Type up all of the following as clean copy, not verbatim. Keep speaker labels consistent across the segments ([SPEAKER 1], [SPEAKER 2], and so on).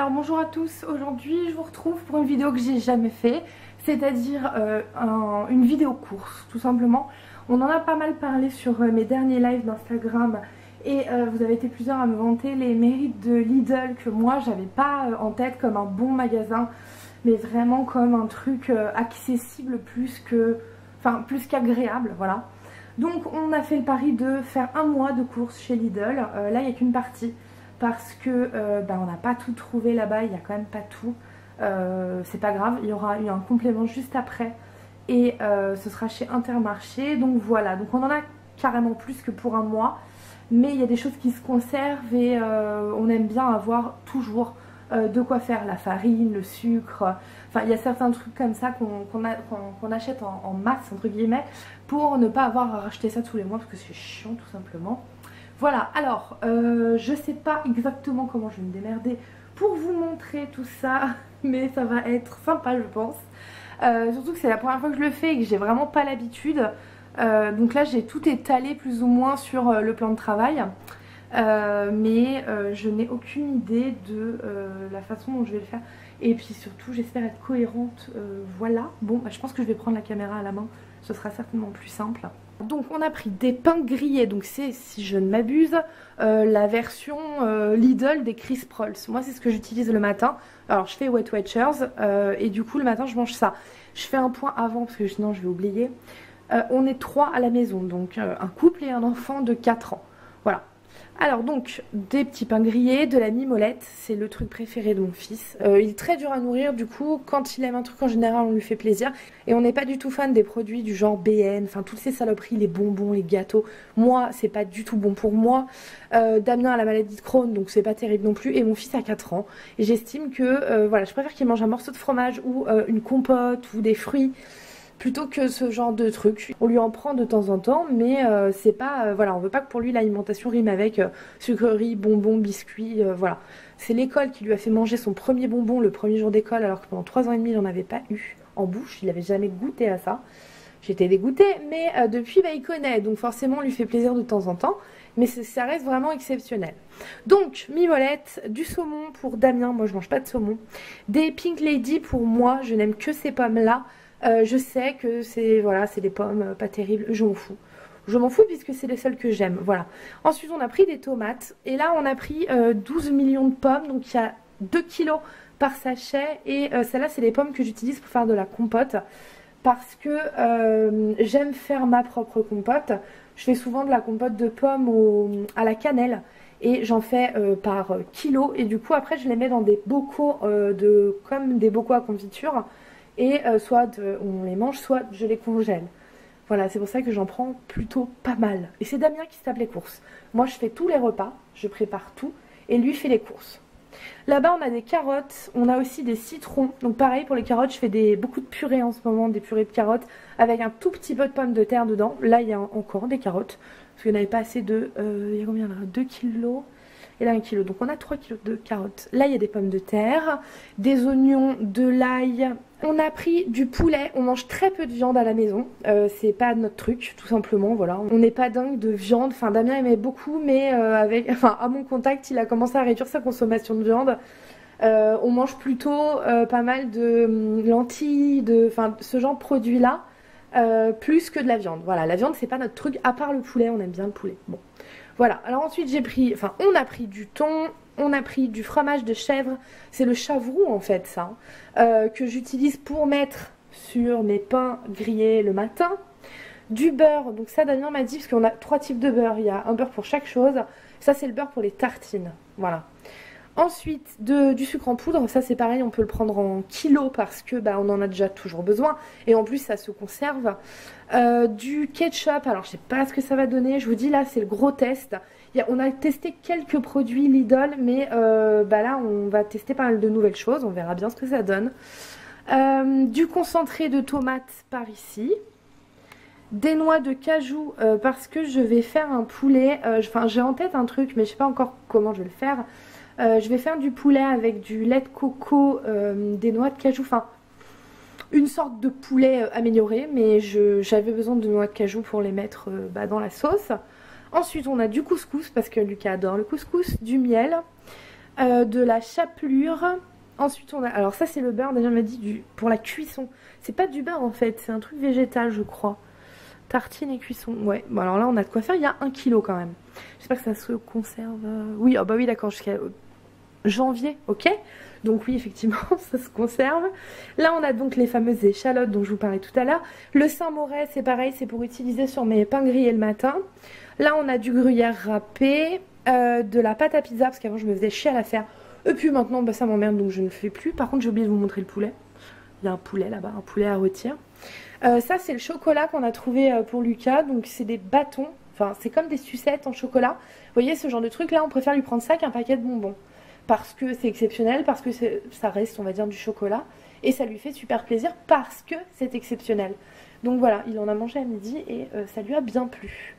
[SPEAKER 1] Alors bonjour à tous, aujourd'hui je vous retrouve pour une vidéo que j'ai jamais fait, c'est-à-dire une vidéo course tout simplement. On en a pas mal parlé sur mes derniers lives d'Instagram et vous avez été plusieurs à me vanter les mérites de Lidl que moi j'avais pas en tête comme un bon magasin, mais vraiment comme un truc accessible plus qu'agréable, voilà. Donc on a fait le pari de faire un mois de courses chez Lidl, là il n'y a qu'une partie. Parce que on n'a pas tout trouvé là-bas, il n'y a quand même pas tout, c'est pas grave, il y aura eu un complément juste après et ce sera chez Intermarché, donc voilà, donc on en a carrément plus que pour un mois, mais il y a des choses qui se conservent et on aime bien avoir toujours de quoi faire, la farine, le sucre, enfin il y a certains trucs comme ça qu'on achète en masse entre guillemets pour ne pas avoir à racheter ça tous les mois parce que c'est chiant tout simplement. Voilà, alors je sais pas exactement comment je vais me démerder pour vous montrer tout ça, mais ça va être sympa je pense. Surtout que c'est la première fois que je le fais et que j'ai vraiment pas l'habitude. Donc là j'ai tout étalé plus ou moins sur le plan de travail. Mais je n'ai aucune idée de la façon dont je vais le faire. Et puis surtout j'espère être cohérente, voilà. Bon je pense que je vais prendre la caméra à la main, ce sera certainement plus simple. Donc on a pris des pains grillés, donc c'est, si je ne m'abuse, la version Lidl des Crisp Rolls. Moi c'est ce que j'utilise le matin. Alors je fais Weight Watchers et du coup le matin je mange ça. Je fais un point avant parce que sinon je vais oublier. On est 3 à la maison, donc un couple et un enfant de 4 ans. Voilà. Alors donc des petits pains grillés, de la mimolette, c'est le truc préféré de mon fils. Il est très dur à nourrir, du coup quand il aime un truc en général on lui fait plaisir. Et on n'est pas du tout fan des produits du genre BN, enfin toutes ces saloperies, les bonbons, les gâteaux. Moi c'est pas du tout bon pour moi. Damien a la maladie de Crohn donc c'est pas terrible non plus. Et mon fils a 4 ans. Et j'estime que voilà, je préfère qu'il mange un morceau de fromage ou une compote ou des fruits plutôt que ce genre de truc. On lui en prend de temps en temps, mais c'est pas, voilà, on veut pas que pour lui l'alimentation rime avec sucreries, bonbons, biscuits, voilà. C'est l'école qui lui a fait manger son premier bonbon le premier jour d'école, alors que pendant 3 ans et demi il n'en avait pas eu en bouche, il avait jamais goûté à ça. J'étais dégoûtée, mais depuis il connaît, donc forcément on lui fait plaisir de temps en temps, mais ça reste vraiment exceptionnel. Donc mimolette, du saumon pour Damien, moi je mange pas de saumon, des Pink Lady pour moi, je n'aime que ces pommes là. Je sais que c'est voilà, c'est des pommes pas terribles, je m'en fous. Je m'en fous puisque c'est les seules que j'aime, voilà. Ensuite on a pris des tomates et là on a pris 12 millions de pommes, donc il y a 2 kilos par sachet et celles-là c'est les pommes que j'utilise pour faire de la compote parce que j'aime faire ma propre compote. Je fais souvent de la compote de pommes à la cannelle et j'en fais par kilo et du coup après je les mets dans des bocaux comme des bocaux à confiture. Et soit on les mange, soit je les congèle. Voilà, c'est pour ça que j'en prends plutôt pas mal. Et c'est Damien qui se tape les courses. Moi, je fais tous les repas, je prépare tout, et lui fait les courses. Là-bas, on a des carottes, on a aussi des citrons. Donc pareil, pour les carottes, je fais beaucoup de purées en ce moment, des purées de carottes, avec un tout petit peu de pommes de terre dedans. Là, il y a encore des carottes, parce qu'il n'y en avait pas assez de... il y a combien là, 2 kilos et là 1 kilo, donc on a 3 kilos de carottes. Là il y a des pommes de terre, des oignons, de l'ail. On a pris du poulet, on mange très peu de viande à la maison, c'est pas notre truc tout simplement, voilà. On n'est pas dingue de viande, enfin Damien aimait beaucoup mais à mon contact il a commencé à réduire sa consommation de viande. On mange plutôt pas mal de lentilles, ce genre de produits là, plus que de la viande. Voilà, la viande c'est pas notre truc, à part le poulet, on aime bien le poulet. Bon. Voilà, alors ensuite on a pris du thon, on a pris du fromage de chèvre, c'est le chavroux en fait ça, que j'utilise pour mettre sur mes pains grillés le matin. Du beurre, donc ça Damien m'a dit, parce qu'on a 3 types de beurre, il y a un beurre pour chaque chose, ça c'est le beurre pour les tartines, voilà. Ensuite du sucre en poudre, ça c'est pareil, on peut le prendre en kilos parce que on en a déjà toujours besoin et en plus ça se conserve. Du ketchup, alors je sais pas ce que ça va donner, je vous dis là c'est le gros test. On a testé quelques produits Lidl mais là on va tester pas mal de nouvelles choses, on verra bien ce que ça donne. Du concentré de tomates par ici. Des noix de cajou parce que je vais faire un poulet, j'ai en tête un truc mais je sais pas encore comment je vais le faire. Je vais faire du poulet avec du lait de coco, des noix de cajou, enfin une sorte de poulet amélioré, mais j'avais besoin de noix de cajou pour les mettre dans la sauce. Ensuite on a du couscous parce que Lucas adore le couscous, du miel, de la chapelure. Ensuite on a, alors ça c'est le beurre, déjà on m'a dit pour la cuisson. C'est pas du beurre en fait, c'est un truc végétal je crois. Tartine et cuisson, ouais. Bon alors là on a de quoi faire, il y a 1 kg quand même. J'espère que ça se conserve. Oui, oh bah oui d'accord, jusqu'à janvier, ok. Donc oui effectivement ça se conserve. Là on a donc les fameuses échalotes dont je vous parlais tout à l'heure. Le Saint-Moré c'est pareil, c'est pour utiliser sur mes pains grillés le matin. Là on a du gruyère râpé, de la pâte à pizza parce qu'avant je me faisais chier à la faire. Et puis maintenant bah, ça m'emmerde donc je ne le fais plus. Par contre j'ai oublié de vous montrer le poulet. Il y a un poulet là-bas, un poulet à rôtir. Ça c'est le chocolat qu'on a trouvé pour Lucas. Donc c'est des bâtons, enfin c'est comme des sucettes en chocolat. Vous voyez ce genre de truc là, on préfère lui prendre ça qu'un paquet de bonbons. Parce que c'est exceptionnel, parce que ça reste on va dire du chocolat. Et ça lui fait super plaisir parce que c'est exceptionnel. Donc voilà, il en a mangé à midi et ça lui a bien plu.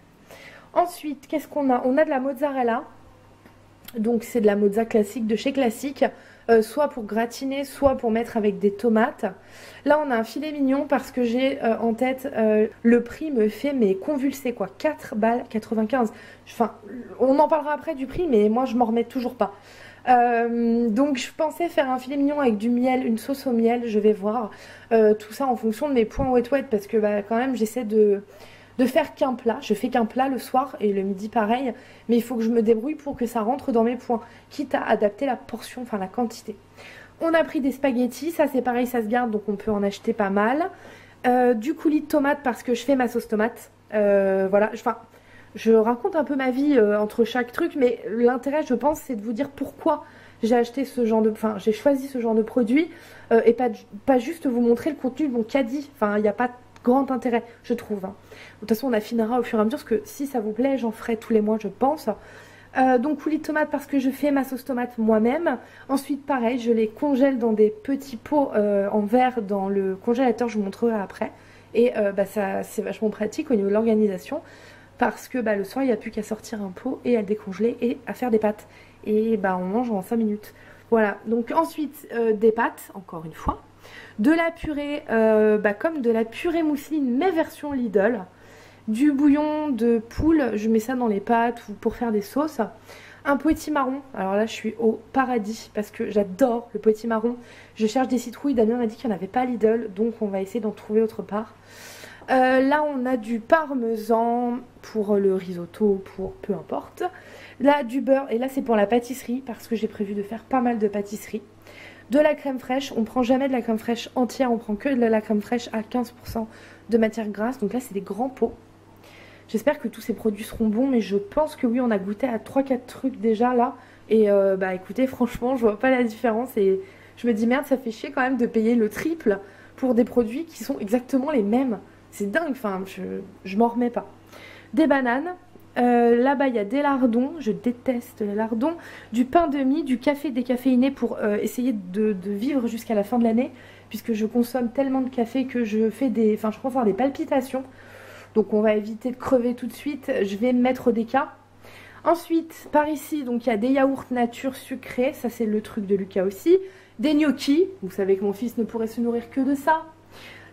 [SPEAKER 1] Ensuite, qu'est-ce qu'on a? On a de la mozzarella. Donc c'est de la mozza classique de chez Classique, soit pour gratiner, soit pour mettre avec des tomates. Là on a un filet mignon parce que j'ai en tête, le prix me fait mais convulser quoi, 4 balles 95. Enfin, on en parlera après du prix mais moi je m'en remets toujours pas. Donc je pensais faire un filet mignon avec du miel, une sauce au miel, je vais voir tout ça en fonction de mes points wet parce que bah, quand même j'essaie de faire qu'un plat. Je fais qu'un plat le soir et le midi pareil, mais il faut que je me débrouille pour que ça rentre dans mes points, quitte à adapter la portion, enfin la quantité. On a pris des spaghettis, ça c'est pareil, ça se garde donc on peut en acheter pas mal. Du coulis de tomate parce que je fais ma sauce tomate. Voilà, enfin je raconte un peu ma vie entre chaque truc, mais l'intérêt je pense c'est de vous dire pourquoi j'ai acheté ce genre de, enfin j'ai choisi ce genre de produit et pas juste vous montrer le contenu de mon caddie. Enfin il n'y a pas grand intérêt je trouve. De toute façon on affinera au fur et à mesure parce que si ça vous plaît j'en ferai tous les mois je pense. Donc coulis de tomate parce que je fais ma sauce tomate moi-même. Ensuite pareil je les congèle dans des petits pots en verre dans le congélateur, je vous montrerai après. Et bah, ça c'est vachement pratique au niveau de l'organisation parce que bah, le soir il n'y a plus qu'à sortir un pot et à le décongeler et à faire des pâtes. Et bah, on mange en 5 minutes. Voilà, donc ensuite des pâtes encore une fois. De la purée, bah, comme de la purée mousseline mais version Lidl. Du bouillon de poule, je mets ça dans les pâtes ou pour faire des sauces. Un potimarron, alors là je suis au paradis parce que j'adore le potimarron. Je cherche des citrouilles, Damien m'a dit qu'il n'y en avait pas à Lidl, donc on va essayer d'en trouver autre part. Là on a du parmesan pour le risotto, pour peu importe. Là du beurre, et là c'est pour la pâtisserie parce que j'ai prévu de faire pas mal de pâtisserie. De la crème fraîche, on prend jamais de la crème fraîche entière, on prend que de la crème fraîche à 15% de matière grasse. Donc là c'est des grands pots. J'espère que tous ces produits seront bons, mais je pense que oui, on a goûté à 3-4 trucs déjà là. Et bah écoutez, franchement, je vois pas la différence. Et je me dis merde, ça fait chier quand même de payer le triple pour des produits qui sont exactement les mêmes. C'est dingue, enfin, je m'en remets pas. Des bananes. Là-bas, il y a des lardons. Je déteste les lardons. Du pain de mie, du café décaféiné pour essayer de vivre jusqu'à la fin de l'année. Puisque je consomme tellement de café que je fais des... Enfin, je commence à avoir des palpitations. Donc on va éviter de crever tout de suite. Je vais me mettre au déca. Ensuite, par ici, donc il y a des yaourts nature sucrés. Ça, c'est le truc de Lucas aussi. Des gnocchis. Vous savez que mon fils ne pourrait se nourrir que de ça.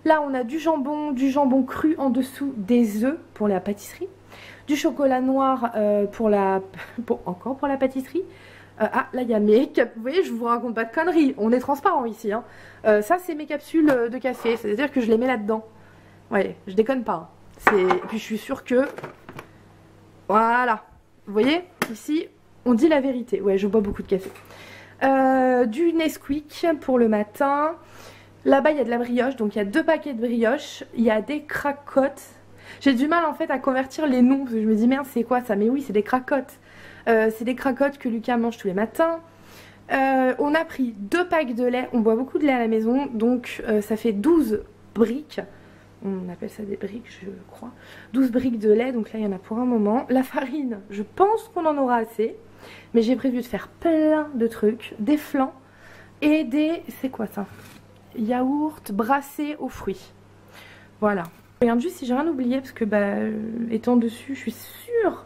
[SPEAKER 1] Là, on a du jambon cru en dessous, des œufs pour la pâtisserie. Du chocolat noir encore pour la pâtisserie. Ah, là, il y a mes... Vous voyez, je vous raconte pas de conneries. On est transparent ici. Hein. Ça, c'est mes capsules de café. C'est-à-dire que je les mets là-dedans. Ouais, je déconne pas. Et puis je suis sûre que... Voilà. Vous voyez, ici, on dit la vérité. Ouais, je bois beaucoup de café. Du Nesquik pour le matin. Là-bas, il y a de la brioche. Donc, il y a 2 paquets de brioche. Il y a des cracottes. J'ai du mal, en fait, à convertir les noms. Parce que je me dis, merde, c'est quoi ça? Mais oui, c'est des cracottes. C'est des cracottes que Lucas mange tous les matins. On a pris 2 packs de lait. On boit beaucoup de lait à la maison. Donc, ça fait 12 briques. On appelle ça des briques, je crois. 12 briques de lait, donc là, il y en a pour un moment. La farine, je pense qu'on en aura assez. Mais j'ai prévu de faire plein de trucs. Des flans et des... C'est quoi ça? Yaourt brassé aux fruits. Voilà. Je regarde juste si j'ai rien oublié, parce que, bah, étant dessus, je suis sûre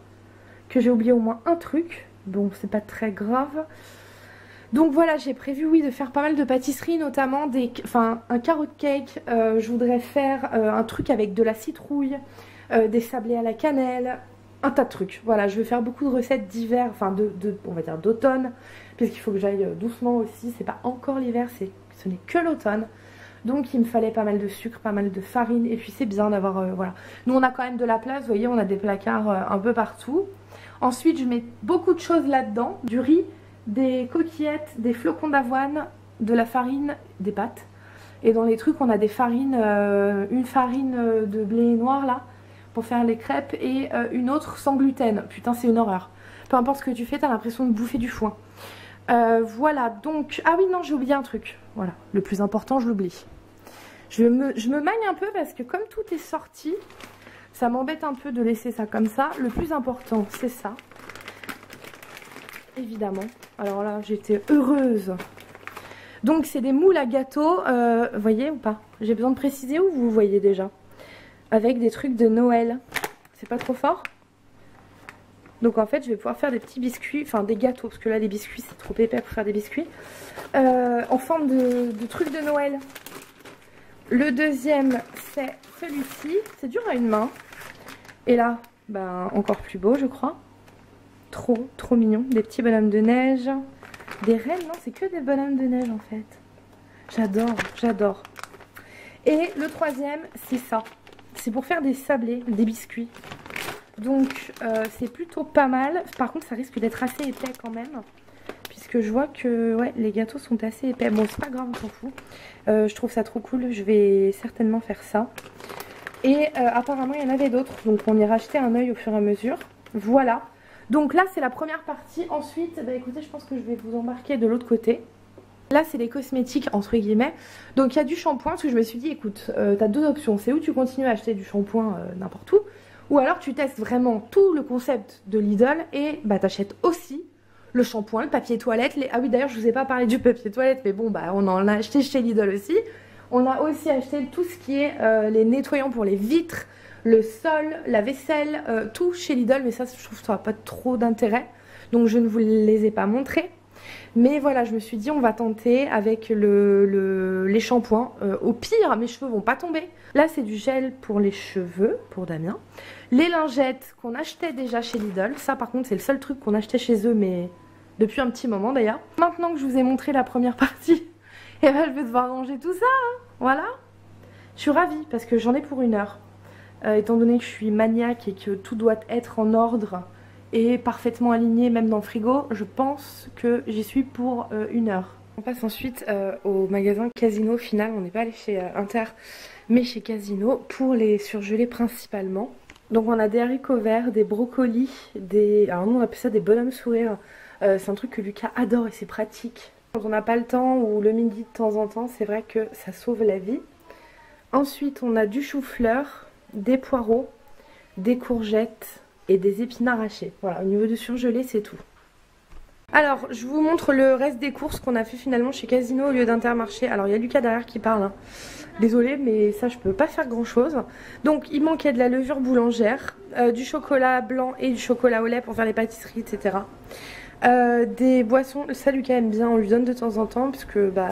[SPEAKER 1] que j'ai oublié au moins un truc. Bon, c'est pas très grave. Donc voilà, j'ai prévu oui de faire pas mal de pâtisseries, notamment un carrot cake. Je voudrais faire un truc avec de la citrouille, des sablés à la cannelle. un tas de trucs. Voilà, je vais faire beaucoup de recettes d'hiver, enfin on va dire d'automne, puisqu'il faut que j'aille doucement aussi. C'est pas encore l'hiver, ce n'est que l'automne. Donc il me fallait pas mal de sucre, pas mal de farine. Et puis c'est bien d'avoir, voilà. Nous on a quand même de la place, vous voyez, on a des placards un peu partout. Ensuite je mets beaucoup de choses là-dedans. Du riz, des coquillettes, des flocons d'avoine, de la farine, des pâtes. Et dans les trucs on a des farines, une farine de blé noir là, pour faire les crêpes, et une autre sans gluten. Putain c'est une horreur. Peu importe ce que tu fais, t'as l'impression de bouffer du foin. Voilà, donc... Ah oui, non, j'ai oublié un truc. Voilà, le plus important, je l'oublie. Je me magne un peu parce que comme tout est sorti, ça m'embête un peu de laisser ça comme ça. Le plus important, c'est ça. Évidemment. Alors là, j'étais heureuse. Donc, c'est des moules à gâteau. Vous voyez ou pas? J'ai besoin de préciser ou vous voyez déjà? Avec des trucs de Noël. C'est pas trop fort? Donc en fait je vais pouvoir faire des petits biscuits, enfin des gâteaux, parce que là les biscuits c'est trop épais pour faire des biscuits, en forme de trucs de Noël. Le deuxième c'est celui-ci, c'est dur à une main. Et là, ben, encore plus beau je crois. Trop mignon, des petits bonhommes de neige. Des rennes, non c'est que des bonhommes de neige en fait. J'adore. Et le troisième c'est ça, c'est pour faire des sablés, des biscuits. Donc c'est plutôt pas mal. Par contre ça risque d'être assez épais quand même, puisque je vois que ouais, les gâteaux sont assez épais. Bon c'est pas grave, on s'en fout. Je trouve ça trop cool, je vais certainement faire ça. Et apparemment il y en avait d'autres, donc on ira jeter un œil au fur et à mesure. Voilà, donc là c'est la première partie. Ensuite bah écoutez, je pense que je vais vous embarquer de l'autre côté. Là c'est les cosmétiques entre guillemets. Donc il y a du shampoing, parce que je me suis dit écoute, t'as deux options. C'est où tu continues à acheter du shampoing n'importe où, ou alors tu testes vraiment tout le concept de Lidl et bah t'achètes aussi le shampoing, le papier toilette, Ah oui d'ailleurs je vous ai pas parlé du papier toilette, mais bon bah on en a acheté chez Lidl aussi. On a aussi acheté tout ce qui est les nettoyants pour les vitres, le sol, la vaisselle, tout chez Lidl, mais ça je trouve que ça n'a pas trop d'intérêt. Donc je ne vous les ai pas montrés. Mais voilà, je me suis dit on va tenter avec les shampoings. Au pire, mes cheveux vont pas tomber. Là c'est du gel pour les cheveux, pour Damien. Les lingettes qu'on achetait déjà chez Lidl. Ça par contre c'est le seul truc qu'on achetait chez eux, mais depuis un petit moment d'ailleurs. Maintenant que je vous ai montré la première partie, et ben, je vais devoir ranger tout ça, hein. Voilà. Je suis ravie parce que j'en ai pour 1 heure. Étant donné que je suis maniaque et que tout doit être en ordre et parfaitement aligné même dans le frigo, je pense que j'y suis pour 1 heure. On passe ensuite au magasin Casino final. On n'est pas allé chez Inter mais chez Casino pour les surgelés principalement. Donc on a des haricots verts, des brocolis, alors nous on appelle ça des bonhommes sourires. C'est un truc que Lucas adore et c'est pratique. Quand on n'a pas le temps ou le midi de temps en temps, c'est vrai que ça sauve la vie. Ensuite on a du chou-fleur, des poireaux, des courgettes et des épinards hachés. Voilà, au niveau du surgelé c'est tout. Alors je vous montre le reste des courses qu'on a fait finalement chez Casino au lieu d'Intermarché. Alors il y a Lucas derrière qui parle, hein. Désolée mais ça je peux pas faire grand chose. Donc il manquait de la levure boulangère, du chocolat blanc et du chocolat au lait pour faire les pâtisseries, etc. Des boissons, ça Lucas aime bien, on lui donne de temps en temps puisque bah,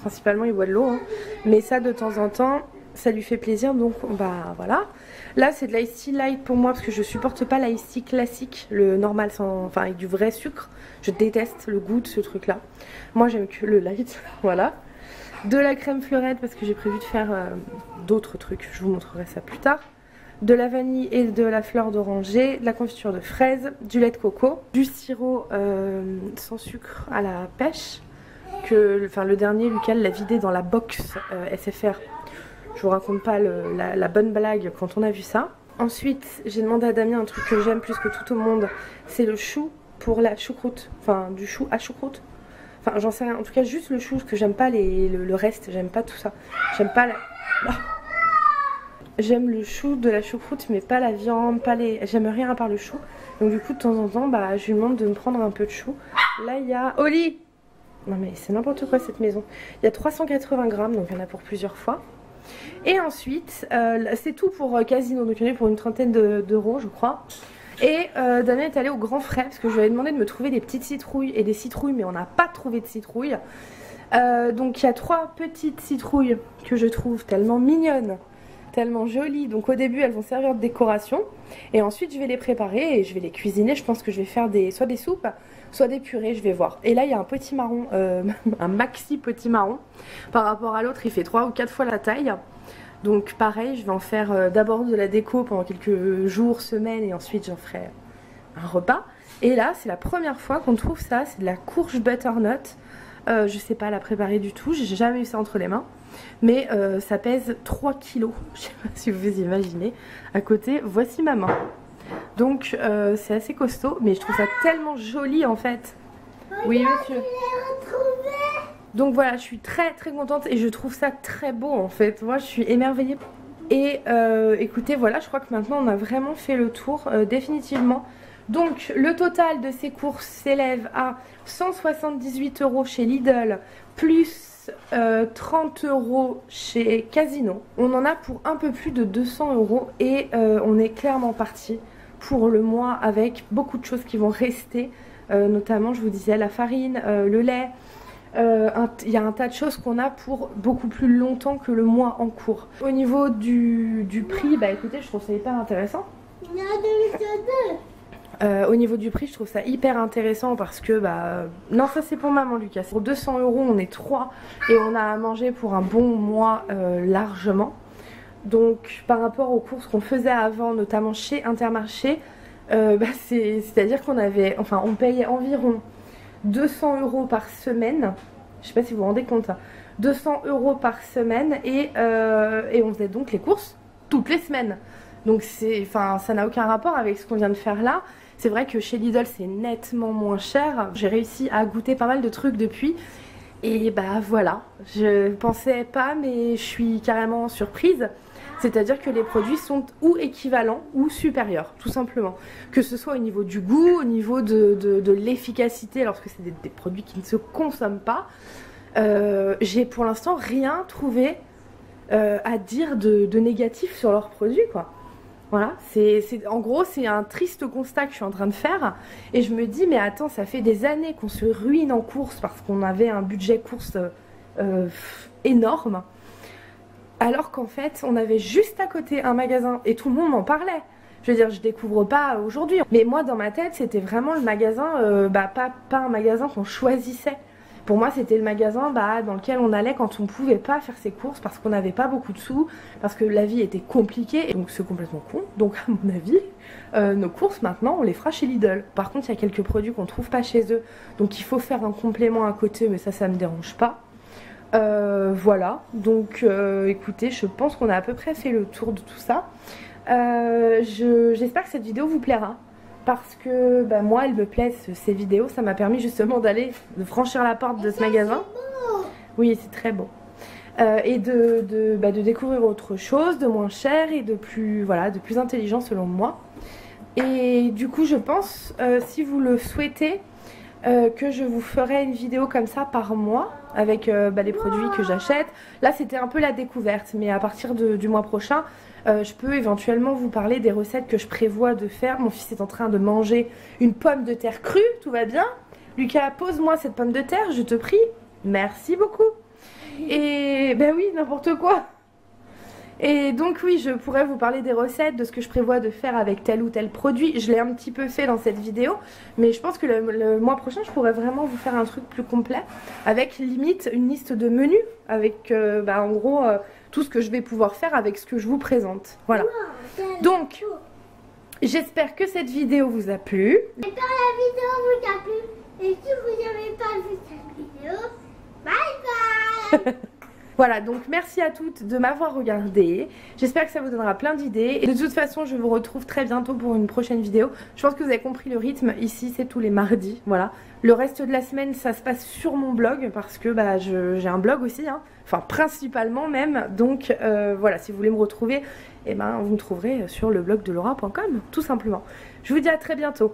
[SPEAKER 1] principalement il boit de l'eau, hein. Mais ça de temps en temps ça lui fait plaisir, donc bah voilà. Là c'est de l'ice tea light pour moi parce que je supporte pas l'ice tea classique, le normal enfin avec du vrai sucre. Je déteste le goût de ce truc là. Moi j'aime que le light, voilà. De la crème fleurette parce que j'ai prévu de faire d'autres trucs, je vous montrerai ça plus tard. De la vanille et de la fleur d'oranger, de la confiture de fraises, du lait de coco, du sirop sans sucre à la pêche, enfin le dernier Lucas l'a vidé dans la box SFR. Je vous raconte pas la bonne blague quand on a vu ça. Ensuite j'ai demandé à Damien un truc que j'aime plus que tout au monde, c'est le chou pour la choucroute, enfin du chou à choucroute. Enfin j'en sais rien, en tout cas juste le chou parce que j'aime pas le reste, j'aime pas tout ça. J'aime pas la... Oh. J'aime le chou de la choucroute mais pas la viande, pas les... J'aime rien à part le chou. Donc du coup de temps en temps bah, je lui demande de me prendre un peu de chou. Là il y a... Oli! Non mais c'est n'importe quoi cette maison. Il y a 380 grammes donc il y en a pour plusieurs fois. Et ensuite c'est tout pour Casino, donc il y en a pour une trentaine d'euros je crois. Et Damien est allé au Grand Frais parce que je lui avais demandé de me trouver des petites citrouilles et des citrouilles mais on n'a pas trouvé de citrouilles. Donc il y a 3 petites citrouilles que je trouve tellement mignonnes. tellement jolies. Donc au début elles vont servir de décoration et ensuite je vais les préparer et je vais les cuisiner. Je pense que je vais faire soit des soupes, soit des purées, je vais voir. Et là il y a un petit marron, un maxi petit marron. Par rapport à l'autre il fait 3 ou 4 fois la taille. Donc pareil, je vais en faire d'abord de la déco pendant quelques jours, semaines et ensuite j'en ferai un repas. Et là c'est la première fois qu'on trouve ça, c'est de la courge butternut. Je sais pas la préparer du tout, j'ai jamais eu ça entre les mains. Mais ça pèse 3 kilos, je sais pas si vous vous imaginez. À côté, voici ma main. Donc c'est assez costaud, mais je trouve ça tellement joli en fait. Oui monsieur. Donc voilà, je suis très très contente et je trouve ça très beau en fait. Moi je suis émerveillée. Et écoutez, voilà, je crois que maintenant on a vraiment fait le tour définitivement. Donc le total de ces courses s'élève à 178 € chez Lidl, plus 30 € chez Casino. On en a pour un peu plus de 200 € et on est clairement parti pour le mois avec beaucoup de choses qui vont rester. Notamment, je vous disais, la farine, le lait. Il y a un tas de choses qu'on a pour beaucoup plus longtemps que le mois en cours. Au niveau du prix, bah écoutez, je trouve ça hyper intéressant. Au niveau du prix, je trouve ça hyper intéressant parce que non, ça c'est pour maman Lucas. Pour 200 €, on est 3 et on a à manger pour un bon mois largement. Donc par rapport aux courses qu'on faisait avant, notamment chez Intermarché, c'est-à-dire on payait environ 200 € par semaine. Je sais pas si vous vous rendez compte, 200 € par semaine et on faisait donc les courses toutes les semaines. Donc ça n'a aucun rapport avec ce qu'on vient de faire là. C'est vrai que chez Lidl c'est nettement moins cher. J'ai réussi à goûter pas mal de trucs depuis. Et bah voilà, je pensais pas mais je suis carrément surprise. C'est-à-dire que les produits sont ou équivalents ou supérieurs, tout simplement. Que ce soit au niveau du goût, au niveau de l'efficacité, lorsque c'est des produits qui ne se consomment pas. J'ai pour l'instant rien trouvé à dire de négatif sur leurs produits, quoi. Voilà, en gros c'est un triste constat que je suis en train de faire et je me dis mais attends, ça fait des années qu'on se ruine en course parce qu'on avait un budget course énorme, alors qu'en fait on avait juste à côté un magasin et tout le monde m'en parlait. Je veux dire, je découvre pas aujourd'hui, mais moi dans ma tête c'était vraiment le magasin, pas un magasin qu'on choisissait. Pour moi c'était le magasin dans lequel on allait quand on pouvait pas faire ses courses parce qu'on n'avait pas beaucoup de sous, parce que la vie était compliquée, et donc c'est complètement con. Donc à mon avis, nos courses maintenant on les fera chez Lidl. Par contre il y a quelques produits qu'on trouve pas chez eux, donc il faut faire un complément à côté, mais ça me dérange pas. Voilà, donc écoutez, je pense qu'on a à peu près fait le tour de tout ça. J'espère que cette vidéo vous plaira. Parce que moi elle me plaît ces vidéos, ça m'a permis justement de franchir la porte de ce magasin. Oui, c'est très beau. Et de découvrir autre chose, de moins cher et de plus intelligent selon moi. Et du coup je pense, si vous le souhaitez, que je vous ferai une vidéo comme ça par mois avec les produits que j'achète. Là c'était un peu la découverte, mais à partir du mois prochain je peux éventuellement vous parler des recettes que je prévois de faire. Mon fils est en train de manger une pomme de terre crue, tout va bien. Lucas, pose-moi cette pomme de terre, je te prie. Merci beaucoup. Et oui, n'importe quoi. Et donc oui, je pourrais vous parler des recettes, de ce que je prévois de faire avec tel ou tel produit. Je l'ai un petit peu fait dans cette vidéo, mais je pense que le mois prochain, je pourrais vraiment vous faire un truc plus complet, avec limite une liste de menus, avec en gros tout ce que je vais pouvoir faire avec ce que je vous présente. Voilà. Donc, j'espère que cette vidéo vous a plu.
[SPEAKER 2] J'espère que la vidéo vous a plu. Et si vous n'avez pas vu cette vidéo, bye bye.
[SPEAKER 1] Voilà, donc merci à toutes de m'avoir regardé. J'espère que ça vous donnera plein d'idées. Et de toute façon, je vous retrouve très bientôt pour une prochaine vidéo. Je pense que vous avez compris le rythme. Ici, c'est tous les mardis. Voilà. Le reste de la semaine, ça se passe sur mon blog parce que j'ai un blog aussi. Enfin, principalement même. Donc voilà, si vous voulez me retrouver, vous me trouverez sur le blog de Laura.com, tout simplement. Je vous dis à très bientôt.